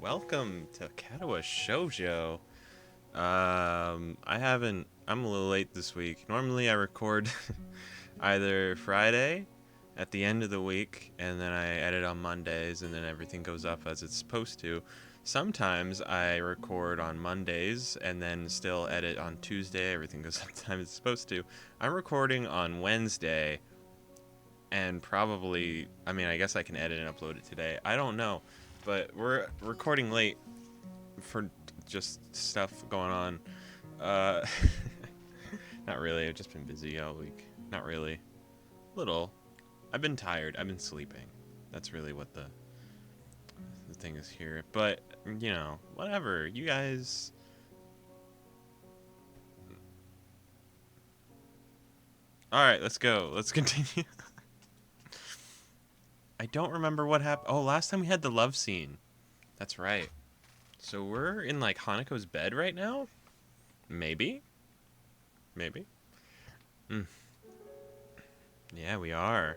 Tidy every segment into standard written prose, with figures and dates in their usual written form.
Welcome to Katawa Shoujo. I'm a little late this week. Normally I record either Friday at the end of the week, and then I edit on Mondays, and then everything goes up as it's supposed to. Sometimes I record on Mondays and then still edit on Tuesday. Everything goes up the time it's supposed to. I'm recording on Wednesday, and I guess I can edit and upload it today. I don't know, but we're recording late for just stuff going on. Uh, Not really. I've just been busy all week. Not really. Little. I've been tired. I've been sleeping. That's really what the thing is here. But whatever. You guys. All right, let's go. Let's continue. I don't remember what happened. Oh, last time we had the love scene. That's right. So we're in like Hanako's bed right now? Maybe? Maybe? Mm. Yeah, we are.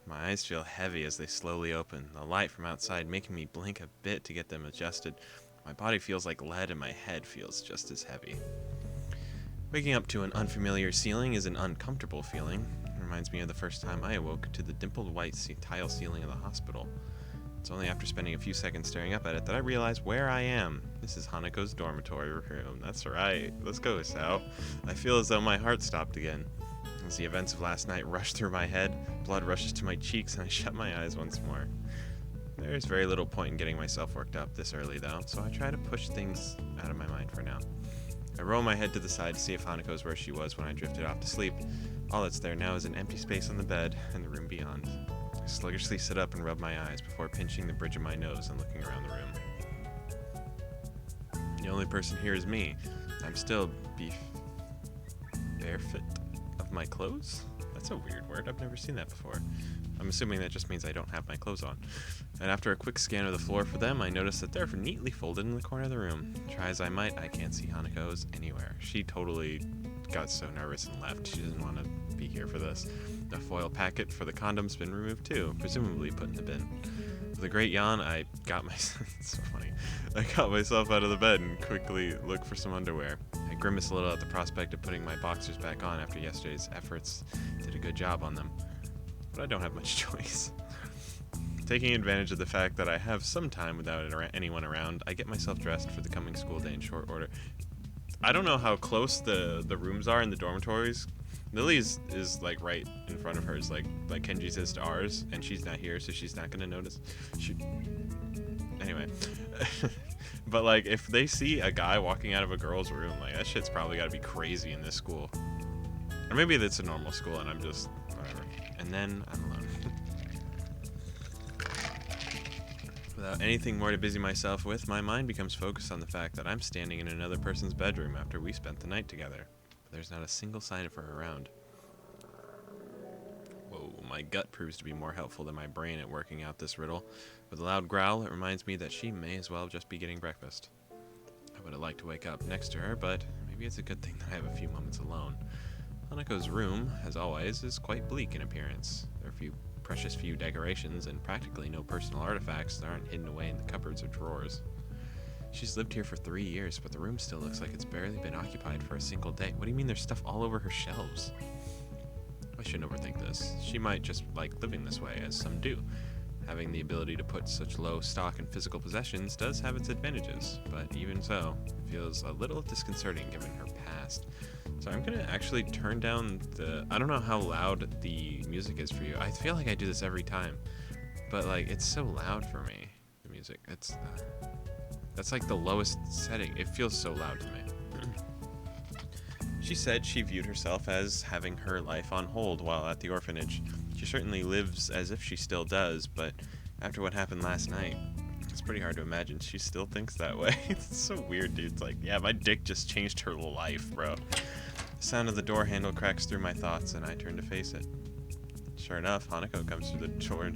My eyes feel heavy as they slowly open, the light from outside making me blink a bit to get them adjusted. My body feels like lead and my head feels just as heavy. Waking up to an unfamiliar ceiling is an uncomfortable feeling. It reminds me of the first time I awoke to the dimpled white tile ceiling of the hospital. It's only after spending a few seconds staring up at it that I realize where I am. This is Hanako's dormitory room. That's right. Let's go, Sao. I feel as though my heart stopped again. As the events of last night rush through my head, blood rushes to my cheeks and I shut my eyes once more. There's very little point in getting myself worked up this early though, so I try to push things out of my mind for now. I roll my head to the side to see if Hanako's where she was when I drifted off to sleep. All that's there now is an empty space on the bed and the room beyond. I sluggishly sit up and rub my eyes before pinching the bridge of my nose and looking around the room. The only person here is me. I'm still barefoot of my clothes? That's a weird word. I've never seen that before. I'm assuming that just means I don't have my clothes on. And after a quick scan of the floor for them, I notice that they're neatly folded in the corner of the room. Try as I might, I can't see Hanako's anywhere. She totally got so nervous and left. She doesn't want to be here for this. The foil packet for the condom's been removed too, presumably put in the bin. With a great yawn, I got myself it's so funny. I got myself out of the bed and quickly looked for some underwear. I grimace a little at the prospect of putting my boxers back on after yesterday's efforts did a good job on them. But I don't have much choice. Taking advantage of the fact that I have some time without anyone around, I get myself dressed for the coming school day in short order. I don't know how close the rooms are in the dormitories. Lily's is like right in front of hers, like Kenji's is to ours, and she's not here, so she's not gonna notice. Anyway, but like if they see a guy walking out of a girl's room, like that shit's probably got to be crazy in this school, or maybe it's a normal school and I'm just whatever. And then I'm alone. Without anything more to busy myself with, my mind becomes focused on the fact that I'm standing in another person's bedroom after we spent the night together. But there's not a single sign of her around. Whoa, my gut proves to be more helpful than my brain at working out this riddle. With a loud growl, it reminds me that she may as well just be getting breakfast. I would have liked to wake up next to her, but maybe it's a good thing that I have a few moments alone. Hanako's room, as always, is quite bleak in appearance. There are precious few decorations and practically no personal artifacts that aren't hidden away in the cupboards or drawers. She's lived here for 3 years, but the room still looks like it's barely been occupied for a single day. What do you mean there's stuff all over her shelves? I shouldn't overthink this. She might just like living this way, as some do. Having the ability to put such low stock in physical possessions does have its advantages, but even so, it feels a little disconcerting given her past. So I'm gonna actually turn down I don't know how loud the music is for you. I feel like I do this every time, but like it's so loud for me, the music. That's like the lowest setting. It feels so loud to me. She said she viewed herself as having her life on hold while at the orphanage. She certainly lives as if she still does, but after what happened last night, it's pretty hard to imagine she still thinks that way. It's so weird, dude. It's like, yeah, my dick just changed her life, bro. The sound of the door handle cracks through my thoughts, and I turn to face it. Sure enough, Hanako comes through the door and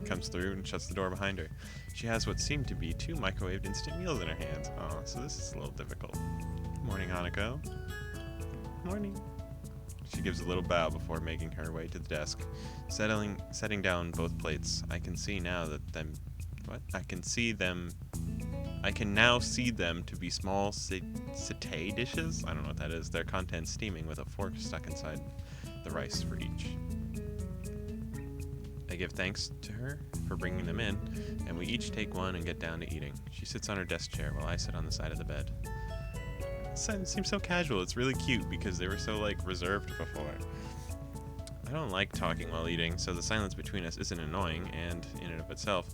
comes through and shuts the door behind her. She has what seem to be 2 microwaved instant meals in her hands. Oh, so this is a little difficult. Morning, Hanako. Morning. She gives a little bow before making her way to the desk, setting down both plates. I can see now that What? I can now see them to be small satay dishes. I don't know what that is. Their contents steaming with a fork stuck inside the rice for each. I give thanks to her for bringing them in, and we each take one and get down to eating. She sits on her desk chair while I sit on the side of the bed. It seems so casual. It's really cute because they were so, like, reserved before. I don't like talking while eating, so the silence between us isn't annoying, and in and of itself,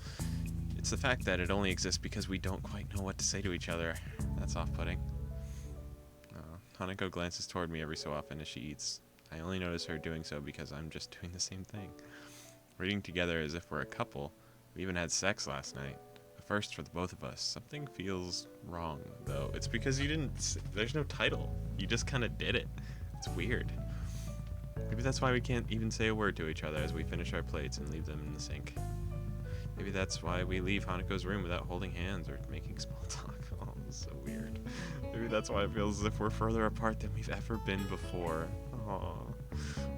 it's the fact that it only exists because we don't quite know what to say to each other. That's off-putting. Hanako glances toward me every so often as she eats. I only notice her doing so because I'm just doing the same thing. We're eating together as if we're a couple. We even had sex last night. A first for the both of us. Something feels wrong, though. It's because you didn't... There's no title. You just kind of did it. It's weird. Maybe that's why we can't even say a word to each other as we finish our plates and leave them in the sink. Maybe that's why we leave Hanako's room without holding hands or making small talk. Oh, this is so weird. Maybe that's why it feels as if we're further apart than we've ever been before. Aww.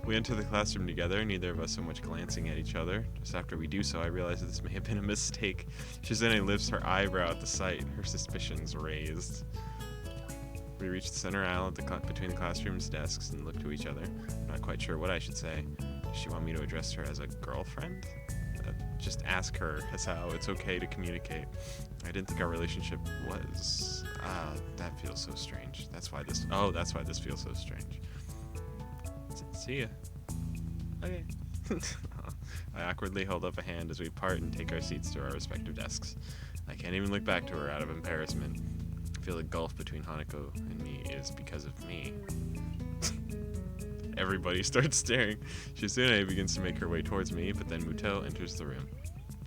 We enter the classroom together, neither of us so much glancing at each other. Just after we do so, I realize that this may have been a mistake. Shizune lifts her eyebrow at the sight, her suspicions raised. We reach the center aisle between the classroom's desks and look to each other. I'm not quite sure what I should say. Does she want me to address her as a girlfriend? Just ask her as how it's okay to communicate. I didn't think our relationship was... that feels so strange. That's why this feels so strange. See ya. Okay. I awkwardly hold up a hand as we part and take our seats to our respective desks. I can't even look back to her out of embarrassment. I feel the gulf between Hanako and me is because of me. Everybody starts staring. Shizune begins to make her way towards me, but then Muto enters the room.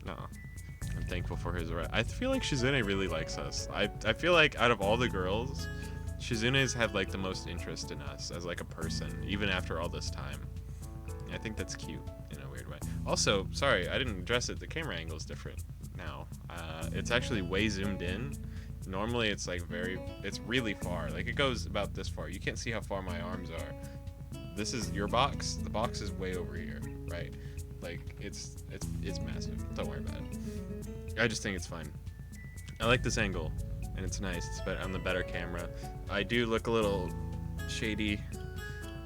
I'm thankful for his arrival. I feel like Shizune really likes us. I feel like out of all the girls, Shizune's had like the most interest in us as like a person, even after all this time. I think that's cute in a weird way. Also, sorry, I didn't address it. The camera angle is different now. It's actually way zoomed in. Normally it's like it's really far. Like it goes about this far. You can't see how far my arms are. This is your box. The box is way over here, right? Like it's massive. Don't worry about it. I just think it's fine. I like this angle, and it's nice. It's better on the better camera. I do look a little shady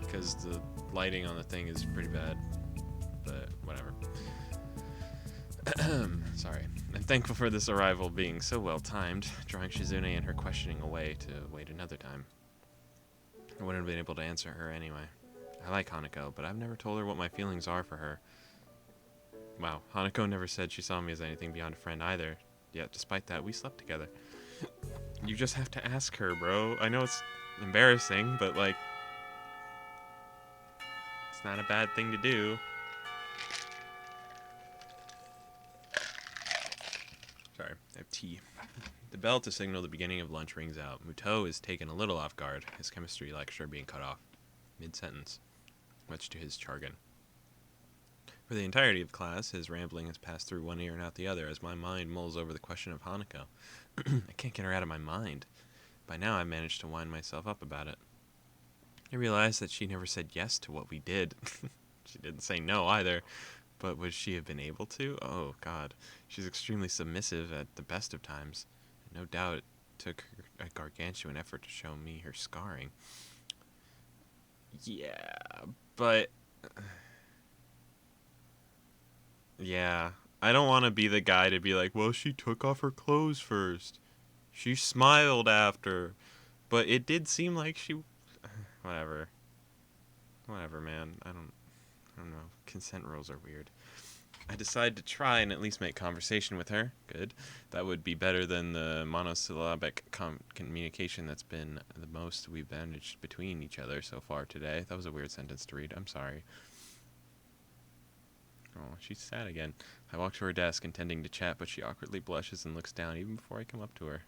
because the lighting on the thing is pretty bad, but whatever. Sorry. I'm thankful for this arrival being so well timed, drawing Shizune and her questioning away to wait another time. I wouldn't have been able to answer her anyway. I like Hanako, but I've never told her what my feelings are for her. Wow, Hanako never said she saw me as anything beyond a friend either, yet despite that, we slept together. You just have to ask her, bro. I know it's embarrassing, but like, it's not a bad thing to do. Sorry, I have tea. The bell to signal the beginning of lunch rings out. Muto is taken a little off guard, his chemistry lecture being cut off mid-sentence, much to his chagrin. For the entirety of class, his rambling has passed through one ear and out the other as my mind mulls over the question of Hanako. I can't get her out of my mind. By now, I've managed to wind myself up about it. I realized that she never said yes to what we did. She didn't say no either. But would she have been able to? Oh, God. She's extremely submissive at the best of times. No doubt it took her a gargantuan effort to show me her scarring. Yeah, but... Yeah, I don't want to be the guy to be like, well, she took off her clothes first. She smiled after. But it did seem like she... Whatever. Whatever, man. I don't know. Consent rules are weird. I decide to try and at least make conversation with her. Good. That would be better than the monosyllabic communication that's been the most we've managed between each other so far today. That was a weird sentence to read. I'm sorry. Oh, she's sad again. I walk to her desk intending to chat, but she awkwardly blushes and looks down even before I come up to her.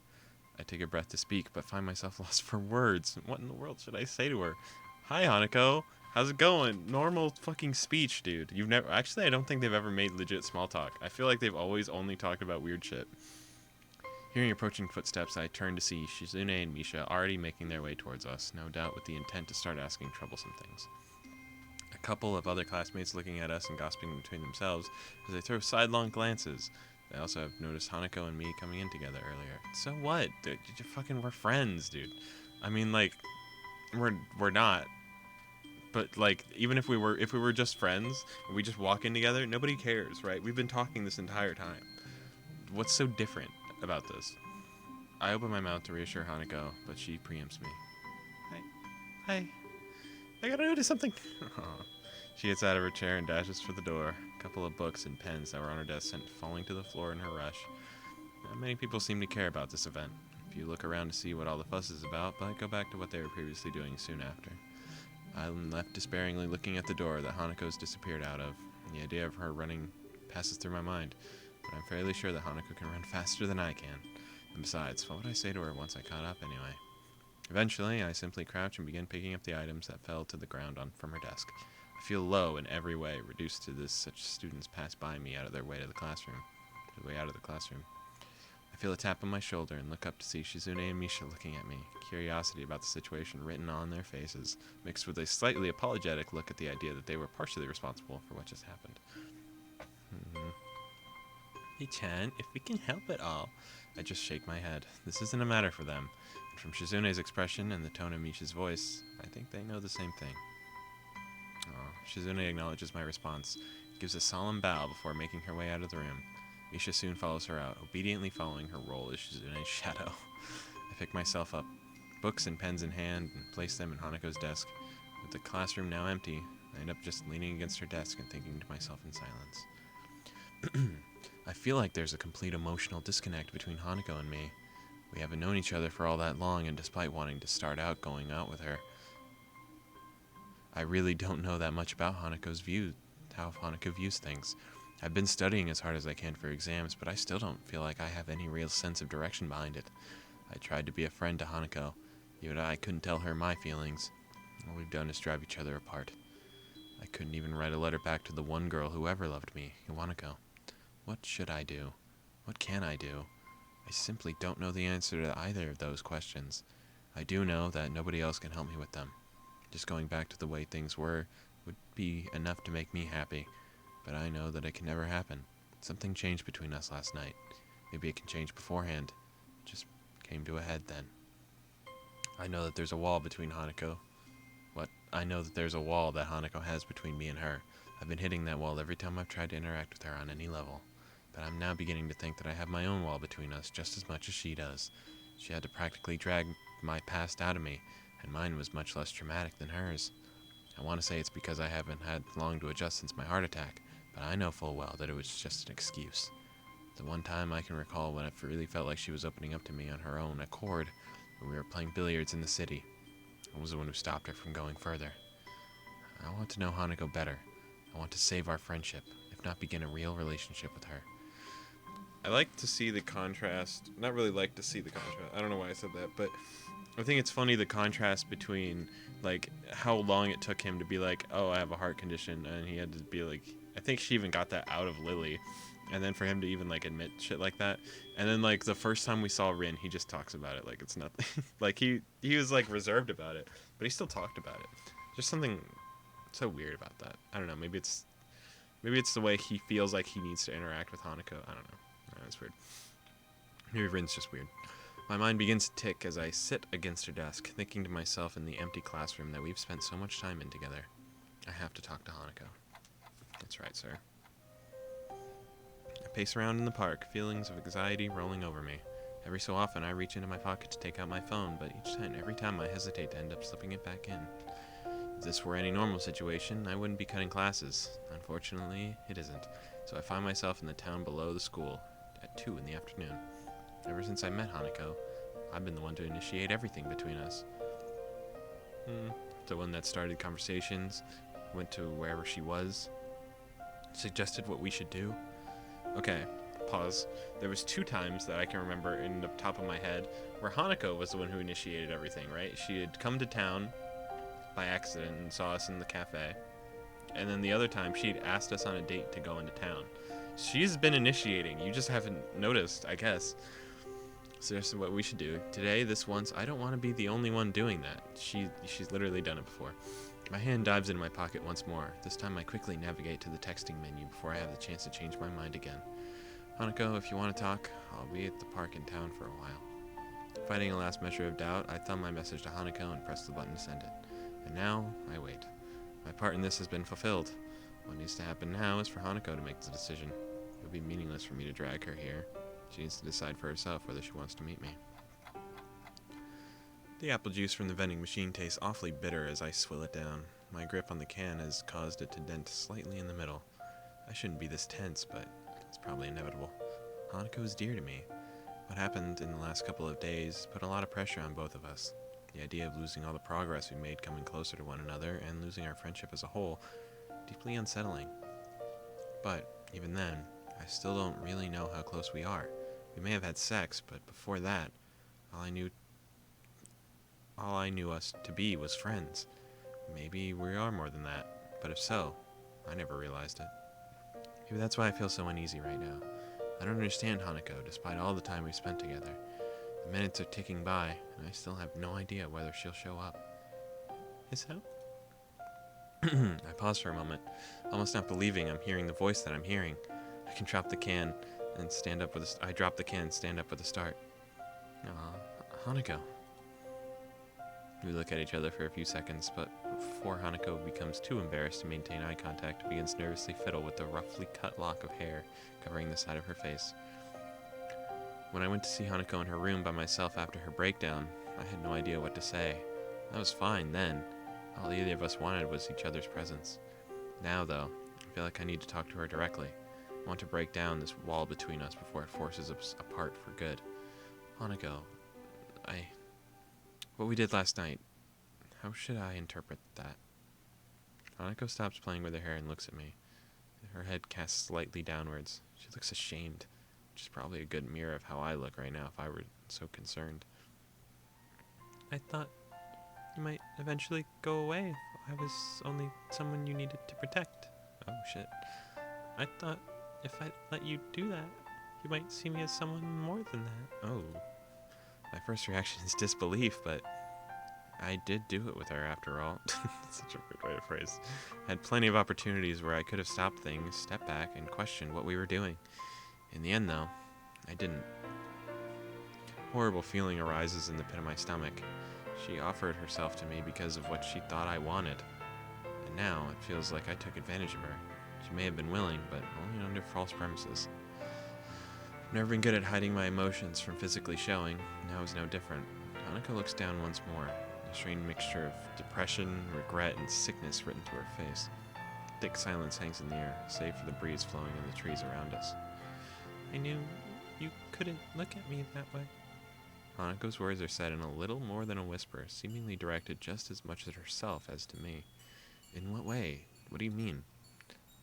I take a breath to speak, but find myself lost for words. What in the world should I say to her? Hi, Hanako. How's it going? Normal fucking speech, dude. You've never... Actually, I don't think they've ever made legit small talk. I feel like they've always only talked about weird shit. Hearing approaching footsteps, I turn to see Shizune and Misha already making their way towards us, no doubt with the intent to start asking troublesome things. A couple of other classmates looking at us and gossiping between themselves as they throw sidelong glances. I also have noticed Hanako and me coming in together earlier. So what? Dude, we're friends, dude. I mean, like, we're not. But like, even if we were just friends and we just walk in together, nobody cares, right? We've been talking this entire time. What's so different about this? I open my mouth to reassure Hanako, but she preempts me. Hi. I gotta notice something. She gets out of her chair and dashes for the door. A couple of books and pens that were on her desk sent falling to the floor in her rush. Not many people seem to care about this event. If you look around to see what all the fuss is about, but go back to what they were previously doing soon after. I'm left despairingly looking at the door that Hanako's disappeared out of. The idea of her running passes through my mind, but I'm fairly sure that Hanako can run faster than I can. And besides, what would I say to her once I caught up anyway? Eventually, I simply crouch and begin picking up the items that fell to the ground from her desk. I feel low in every way, reduced to this. Such students pass by me out of their way to the classroom. I feel a tap on my shoulder and look up to see Shizune and Misha looking at me, curiosity about the situation written on their faces, mixed with a slightly apologetic look at the idea that they were partially responsible for what just happened. Hey-chan, if we can help at all. I just shake my head. This isn't a matter for them. And from Shizune's expression and the tone of Misha's voice, I think they know the same thing. Shizune acknowledges my response, gives a solemn bow before making her way out of the room. Misha soon follows her out, obediently following her role as Shizune's shadow. I pick myself up, books and pens in hand, and place them in Hanako's desk. With the classroom now empty, I end up just leaning against her desk and thinking to myself in silence. I feel like there's a complete emotional disconnect between Hanako and me. We haven't known each other for all that long, and despite wanting to start out going out with her, I really don't know that much about how Hanako views things. I've been studying as hard as I can for exams, but I still don't feel like I have any real sense of direction behind it. I tried to be a friend to Hanako, even though I couldn't tell her my feelings. All we've done is drive each other apart. I couldn't even write a letter back to the one girl who ever loved me, Iwanako. What should I do? What can I do? I simply don't know the answer to either of those questions. I do know that nobody else can help me with them. Just going back to the way things were would be enough to make me happy, but I know that it can never happen. Something changed between us last night. Maybe it can change beforehand. It just came to a head then. I know that there's a wall between Hanako. I know that there's a wall that Hanako has between me and her. I've been hitting that wall every time I've tried to interact with her on any level. But I'm now beginning to think that I have my own wall between us just as much as she does. She had to practically drag my past out of me, and mine was much less traumatic than hers. I want to say it's because I haven't had long to adjust since my heart attack, but I know full well that it was just an excuse. The one time I can recall when it really felt like she was opening up to me on her own accord, when we were playing billiards in the city. I was the one who stopped her from going further. I want to know Hanako better. I want to save our friendship, if not begin a real relationship with her. I like to see the contrast. Not really like to see the contrast. I don't know why I said that, but I think it's funny the contrast between like how long it took him to be like, oh, I have a heart condition, and he had to be like, I think she even got that out of Lily, and then for him to even like admit shit like that, and then like the first time we saw Rin, he just talks about it like it's nothing. Like he was like reserved about it, but he still talked about it. Just something so weird about that. I don't know. Maybe it's the way he feels like he needs to interact with Hanako. I don't know. That's weird. Maybe Rin's just weird. My mind begins to tick as I sit against her desk, thinking to myself in the empty classroom that we've spent so much time in together. I have to talk to Hanako. That's right, sir. I pace around in the park, feelings of anxiety rolling over me. Every so often, I reach into my pocket to take out my phone, but every time I hesitate to end up slipping it back in. If this were any normal situation, I wouldn't be cutting classes. Unfortunately, it isn't. So I find myself in the town below the school at 2 in the afternoon. Ever since I met Hanako, I've been the one to initiate everything between us. The one that started conversations, went to wherever she was, suggested what we should do. Okay, pause. There was 2 times that I can remember in the top of my head where Hanako was the one who initiated everything, right? She had come to town by accident and saw us in the cafe. And then the other time, she'd asked us on a date to go into town. She's been initiating. You just haven't noticed, I guess. So this is what we should do. Today, this once, I don't want to be the only one doing that. She's literally done it before. My hand dives into my pocket once more. This time I quickly navigate to the texting menu before I have the chance to change my mind again. Hanako, if you want to talk, I'll be at the park in town for a while. Fighting a last measure of doubt, I thumbed my message to Hanako and pressed the button to send it. And now, I wait. My part in this has been fulfilled. What needs to happen now is for Hanako to make the decision. It would be meaningless for me to drag her here. She needs to decide for herself whether she wants to meet me. The apple juice from the vending machine tastes awfully bitter as I swill it down. My grip on the can has caused it to dent slightly in the middle. I shouldn't be this tense, but it's probably inevitable. Hanako is dear to me. What happened in the last couple of days put a lot of pressure on both of us. The idea of losing all the progress we made coming closer to one another and losing our friendship as a whole, deeply unsettling. But even then, I still don't really know how close we are. We may have had sex, but before that, all I knew us to be was friends. Maybe we are more than that, but if so, I never realized it. Maybe that's why I feel so uneasy right now. I don't understand Hanako, despite all the time we've spent together. The minutes are ticking by, and I still have no idea whether she'll show up. Is that? I pause for a moment, almost not believing I'm hearing the voice that I'm hearing. I can drop the can and stand up with a start. Aw, Hanako. We look at each other for a few seconds, but before Hanako becomes too embarrassed to maintain eye contact, begins to nervously fiddle with the roughly cut lock of hair covering the side of her face. When I went to see Hanako in her room by myself after her breakdown, I had no idea what to say. I was fine then. All either of us wanted was each other's presence. Now, though, I feel like I need to talk to her directly. I want to break down this wall between us before it forces us apart for good. Hanako, what we did last night, how should I interpret that? Hanako stops playing with her hair and looks at me. Her head casts slightly downwards. She looks ashamed, which is probably a good mirror of how I look right now if I were so concerned. I thought you might eventually go away if I was only someone you needed to protect. Oh shit. I thought if I let you do that, you might see me as someone more than that. Oh. My first reaction is disbelief, but I did do it with her after all. That's such a weird way to phrase. I had plenty of opportunities where I could have stopped things, stepped back, and questioned what we were doing. In the end, though, I didn't. Horrible feeling arises in the pit of my stomach. She offered herself to me because of what she thought I wanted. And now it feels like I took advantage of her. She may have been willing, but only under false premises. I've never been good at hiding my emotions from physically showing. Now is no different. Hanako looks down once more. A strange mixture of depression, regret, and sickness written to her face. Thick silence hangs in the air, save for the breeze flowing in the trees around us. I knew you couldn't look at me that way. Hanako's words are said in a little more than a whisper, seemingly directed just as much at herself as to me. In what way? What do you mean?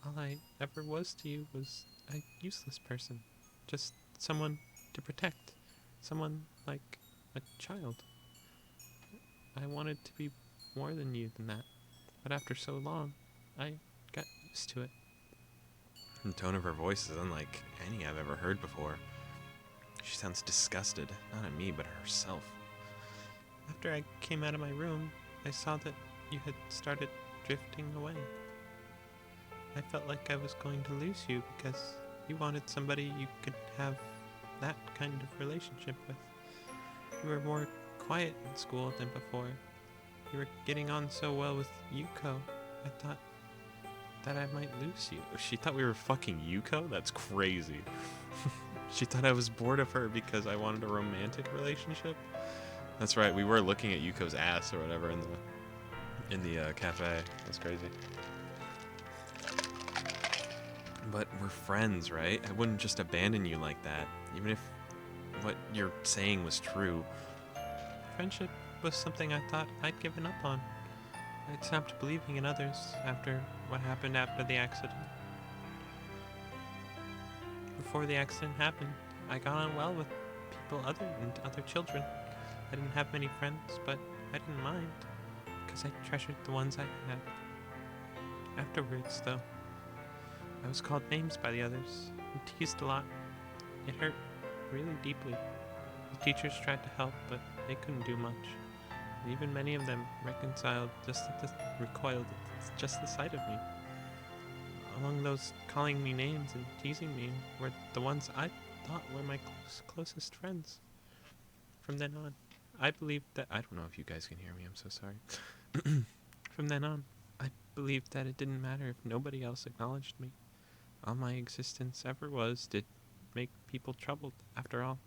All I ever was to you was a useless person. Just someone to protect. Someone like a child. I wanted to be more than you than that. But after so long, I got used to it. The tone of her voice is unlike any I've ever heard before. She sounds disgusted, not at me, but at herself. After I came out of my room, I saw that you had started drifting away. I felt like I was going to lose you because you wanted somebody you could have that kind of relationship with. You were more quiet in school than before. You were getting on so well with Yuko. I thought that I might lose you. She thought we were fucking Yuko? That's crazy. She thought I was bored of her because I wanted a romantic relationship. That's right, we were looking at Yuko's ass or whatever in the cafe. That's crazy. But we're friends, right? I wouldn't just abandon you like that, even if what you're saying was true. Friendship was something I thought I'd given up on. I'd stopped believing in others after what happened after the accident. Before the accident happened, I got on well with people other children. I didn't have many friends, but I didn't mind, because I treasured the ones I had. Afterwards, though, I was called names by the others and teased a lot. It hurt really deeply. The teachers tried to help, but they couldn't do much. And even many of them recoiled just at the sight of me. among those calling me names and teasing me were the ones I thought were my closest friends. From then on, I believed that... I don't know if you guys can hear me, I'm so sorry. From then on, I believed that it didn't matter if nobody else acknowledged me. All my existence ever was did make people troubled, after all.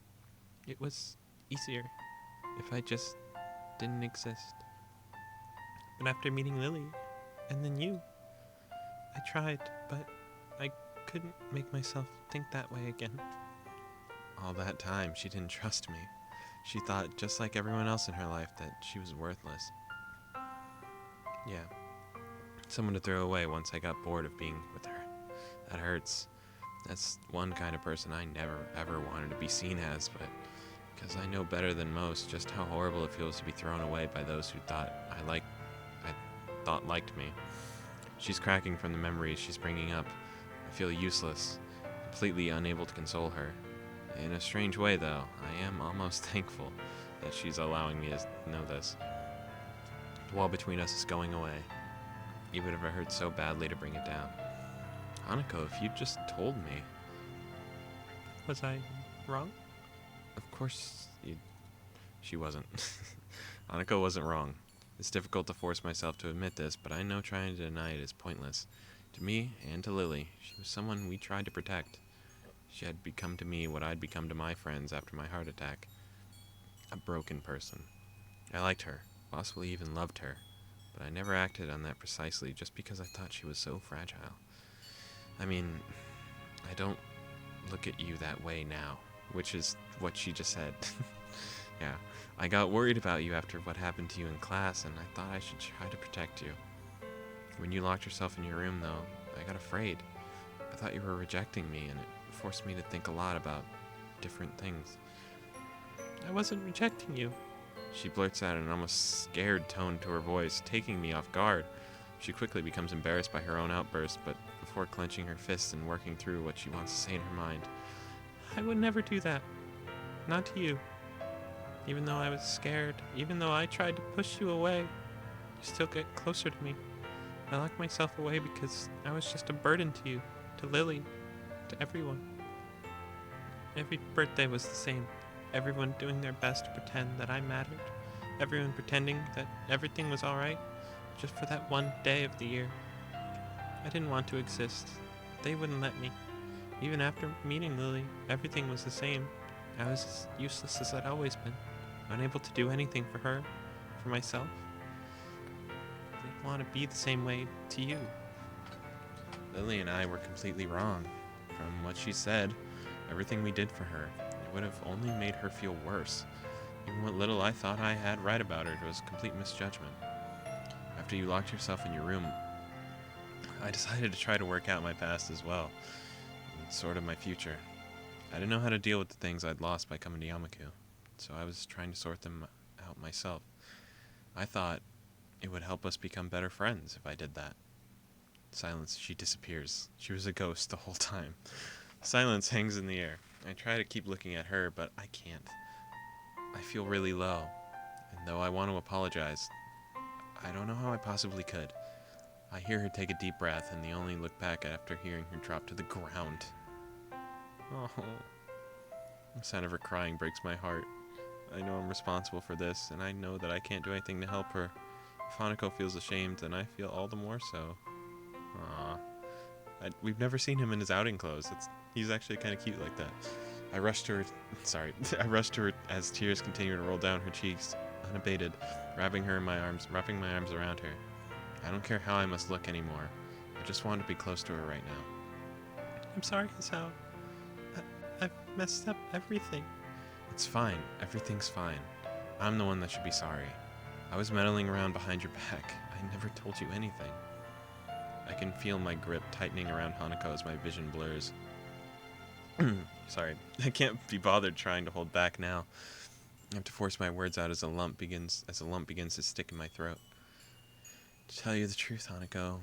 It was easier if I just didn't exist. But after meeting Lily, and then you, I tried, but I couldn't make myself think that way again. All that time, she didn't trust me. She thought, just like everyone else in her life, that she was worthless. Yeah. Someone to throw away once I got bored of being with her. That hurts. That's one kind of person I never ever wanted to be seen as, but because I know better than most just how horrible it feels to be thrown away by those who thought I thought liked me. She's cracking from the memories she's bringing up. I feel useless, completely unable to console her. In a strange way, though, I am almost thankful that she's allowing me to know this. The wall between us is going away, even if it hurts so badly to bring it down. Hanako, if you'd just told me. Was I wrong? Of course she wasn't. Hanako wasn't wrong. It's difficult to force myself to admit this, but I know trying to deny it is pointless. To me, and to Lily, she was someone we tried to protect. She had become to me what I'd become to my friends after my heart attack. A broken person. I liked her, possibly even loved her, but I never acted on that precisely just because I thought she was so fragile. I mean, I don't look at you that way now, which is what she just said. Yeah, I got worried about you after what happened to you in class, and I thought I should try to protect you. When you locked yourself in your room, though, I got afraid. I thought you were rejecting me, and it forced me to think a lot about different things. I wasn't rejecting you. She blurts out in an almost scared tone to her voice, taking me off guard. She quickly becomes embarrassed by her own outburst, but before clenching her fists and working through what she wants to say in her mind. I would never do that. Not to you. Even though I was scared, even though I tried to push you away, you still get closer to me. I locked myself away because I was just a burden to you, to Lily, to everyone. Every birthday was the same. Everyone doing their best to pretend that I mattered. Everyone pretending that everything was alright, just for that one day of the year. I didn't want to exist. They wouldn't let me. Even after meeting Lily, everything was the same. I was as useless as I'd always been, unable to do anything for her, for myself. I didn't want to be the same way to you. Lily and I were completely wrong. From what she said, everything we did for her, it would have only made her feel worse. Even what little I thought I had right about her was complete misjudgment. After you locked yourself in your room, I decided to try to work out my past as well, and sort of my future. I didn't know how to deal with the things I'd lost by coming to Yamaku, so I was trying to sort them out myself. I thought it would help us become better friends if I did that. Silence, she disappears. She was a ghost the whole time. Silence hangs in the air. I try to keep looking at her, but I can't. I feel really low, and though I want to apologize, I don't know how I possibly could. I hear her take a deep breath, and the only look back after hearing her drop to the ground. Oh. The sound of her crying breaks my heart. I know I'm responsible for this, and I know that I can't do anything to help her. If Hanako feels ashamed, then I feel all the more so. Aww. We've never seen him in his outing clothes. He's actually kind of cute like that. I rushed to her as tears continue to roll down her cheeks, unabated, wrapping my arms around her. I don't care how I must look anymore. I just want to be close to her right now. I'm sorry, Hisao. I've messed up everything. It's fine. Everything's fine. I'm the one that should be sorry. I was meddling around behind your back. I never told you anything. I can feel my grip tightening around Hanako as my vision blurs. Sorry, I can't be bothered trying to hold back now. I have to force my words out as a lump begins to stick in my throat. To tell you the truth, Hanako,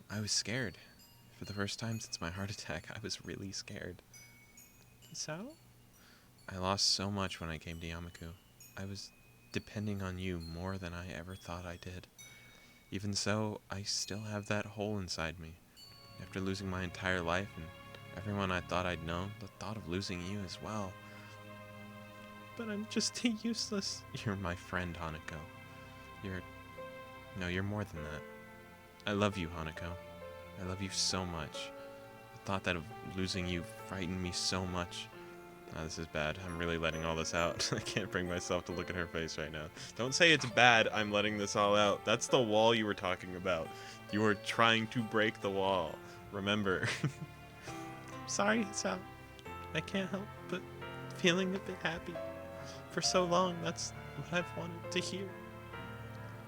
I was scared. For the first time since my heart attack, I was really scared. So? I lost so much when I came to Yamaku. I was depending on you more than I ever thought I did. Even so, I still have that hole inside me. After losing my entire life and everyone I thought I'd known, the thought of losing you as well. But I'm just too useless. You're my friend, Hanako. You're more than that. I love you, Hanako. I love you so much. The thought that of losing you frightened me so much. Oh, this is bad. I'm really letting all this out. I can't bring myself to look at her face right now. Don't say it's bad. I'm letting this all out. That's the wall you were talking about. You were trying to break the wall. Remember. Sorry, it's out. I can't help but feeling a bit happy. For so long, that's what I've wanted to hear.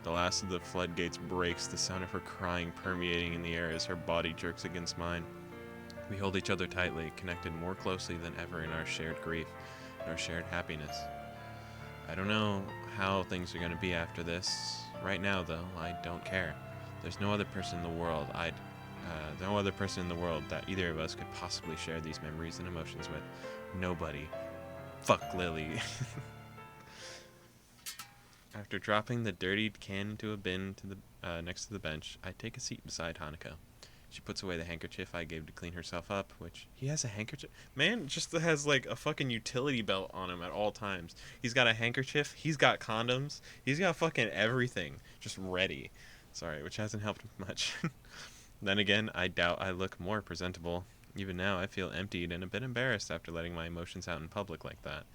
The last of the floodgates breaks, the sound of her crying permeating in the air as her body jerks against mine. We hold each other tightly, connected more closely than ever in our shared grief and our shared happiness. I don't know how things are going to be after this. Right now, though, I don't care. There's no other person in the world that either of us could possibly share these memories and emotions with. Nobody. Fuck Lily. After dropping the dirtied can into a bin next to the bench, I take a seat beside Hanako. She puts away the handkerchief I gave to clean herself up, which... He has a handkerchief? Man just has, like, a fucking utility belt on him at all times. He's got a handkerchief, he's got condoms, he's got fucking everything just ready. Sorry, which hasn't helped much. Then again, I doubt I look more presentable. Even now, I feel emptied and a bit embarrassed after letting my emotions out in public like that.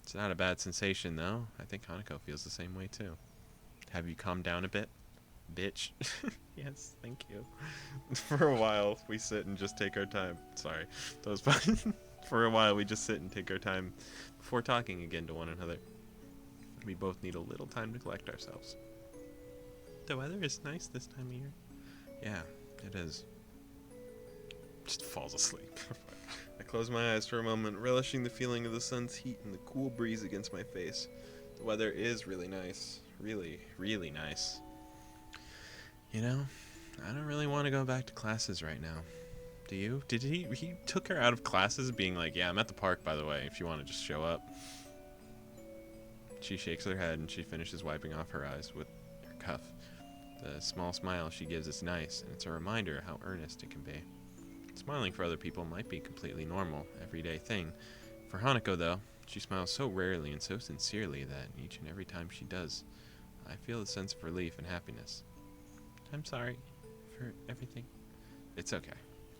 It's not a bad sensation, though. I think Hanako feels the same way, too. Have you calmed down a bit? Bitch. Yes, thank you. For a while, we sit and just take our time. Sorry, that was fun. For a while, we just sit and take our time before talking again to one another. We both need a little time to collect ourselves. The weather is nice this time of year. Yeah, it is. Just falls asleep. I close my eyes for a moment, relishing the feeling of the sun's heat and the cool breeze against my face. The weather is really nice. Really, really nice. You know, I don't really want to go back to classes right now. Do you? Did he took her out of classes being like, yeah, I'm at the park, by the way, if you want to just show up. She shakes her head and she finishes wiping off her eyes with her cuff. The small smile she gives is nice, and it's a reminder how earnest it can be. Smiling for other people might be completely normal, everyday thing. For Hanako, though, she smiles so rarely and so sincerely that each and every time she does, I feel a sense of relief and happiness. I'm sorry for everything. It's okay.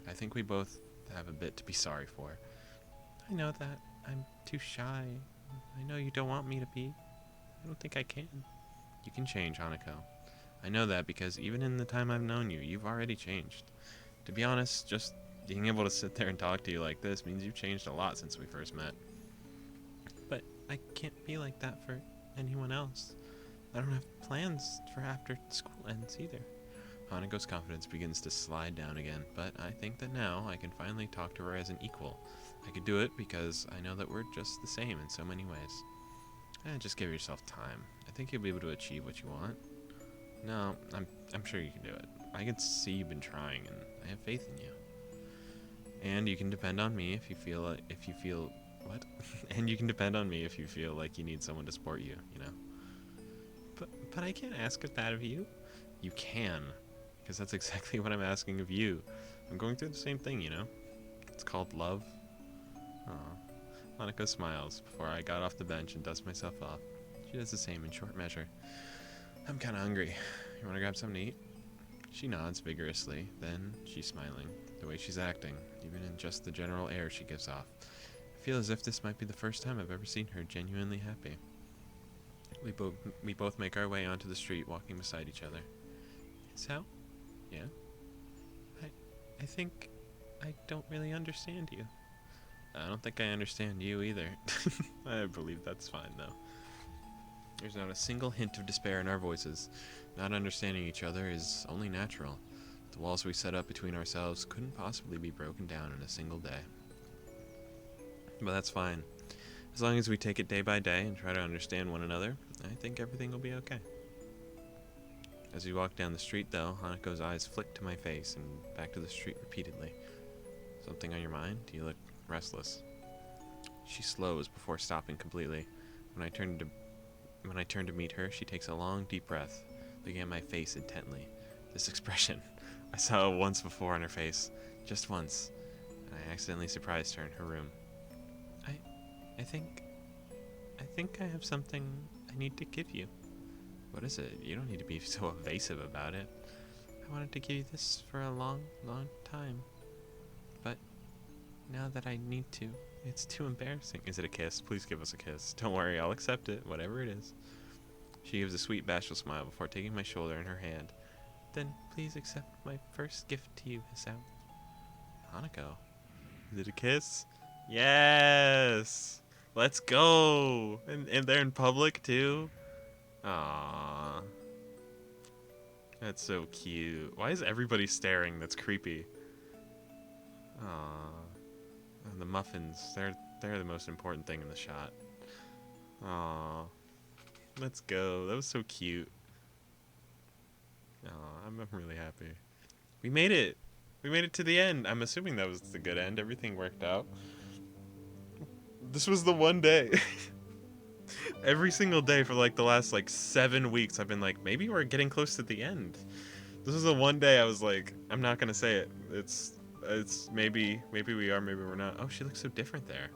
I think we both have a bit to be sorry for. I know that I'm too shy. I know you don't want me to be. I don't think I can. You can change, Hanako. I know that because even in the time I've known you, you've already changed. To be honest, just being able to sit there and talk to you like this means you've changed a lot since we first met. But I can't be like that for anyone else. I don't have plans for after school ends either. Hanako's confidence begins to slide down again, but I think that now I can finally talk to her as an equal. I could do it because I know that we're just the same in so many ways. Just give yourself time. I think you'll be able to achieve what you want. No, I'm sure you can do it. I can see you've been trying, and I have faith in you. And you can depend on me if you feel what? And you can depend on me if you feel like you need someone to support you, you know. But I can't ask that of you. You can, because that's exactly what I'm asking of you. I'm going through the same thing, you know. It's called love. Aw. Hanako smiles before I got off the bench and dust myself off. She does the same in short measure. I'm kind of hungry. You want to grab something to eat? She nods vigorously, then she's smiling, the way she's acting, even in just the general air she gives off. I feel as if this might be the first time I've ever seen her genuinely happy. We both make our way onto the street, walking beside each other. So? Yeah? I think I don't really understand you. I don't think I understand you either. I believe that's fine, though. There's not a single hint of despair in our voices. Not understanding each other is only natural. The walls we set up between ourselves couldn't possibly be broken down in a single day. But that's fine. As long as we take it day by day and try to understand one another, I think everything will be okay. As we walk down the street, though, Hanako's eyes flick to my face and back to the street repeatedly. Something on your mind? You look restless. She slows before stopping completely. When I turn to meet her, she takes a long, deep breath, looking at my face intently. This expression, I saw it once before on her face. Just once. And I accidentally surprised her in her room. I I think I have something I need to give you. What is it? You don't need to be so evasive about it. I wanted to give you this for a long, long time. But now that I need to, it's too embarrassing. Is it a kiss? Please give us a kiss. Don't worry, I'll accept it, whatever it is. She gives a sweet, bashful smile before taking my shoulder in her hand. Then please accept my first gift to you, Hisao. Hanako. Is it a kiss? Yes! Let's go! And they're in public, too? Aww. That's so cute. Why is everybody staring? That's creepy. Aww. And the muffins, they're the most important thing in the shot. Aww. Let's go. That was so cute. Aww, I'm really happy. We made it! We made it to the end. I'm assuming that was the good end. Everything worked out. This was the one day. Every single day for like the last like 7 weeks, I've been like, maybe we're getting close to the end. This was the one day I was like, I'm not gonna say it. It's maybe we are, maybe we're not. Oh, she looks so different there.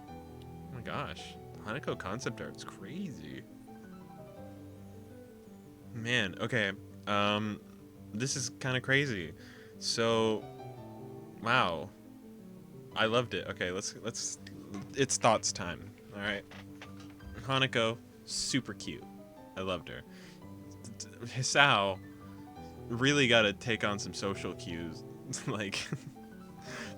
Oh my gosh, Hanako concept art's crazy. Man, okay. This is kind of crazy. So, wow, I loved it. Okay, let's. It's thoughts time. All right. Hanako, super cute. I loved her. Hisao really got to take on some social cues. Like,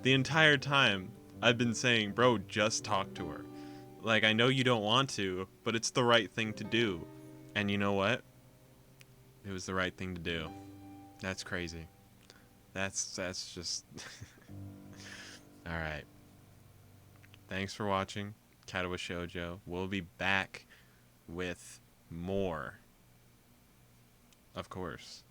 the entire time I've been saying, bro, just talk to her. Like, I know you don't want to, but it's the right thing to do. And you know what? It was the right thing to do. That's crazy. That's just... Alright. Thanks for watching. Katawa Shoujo. We'll be back with more. Of course.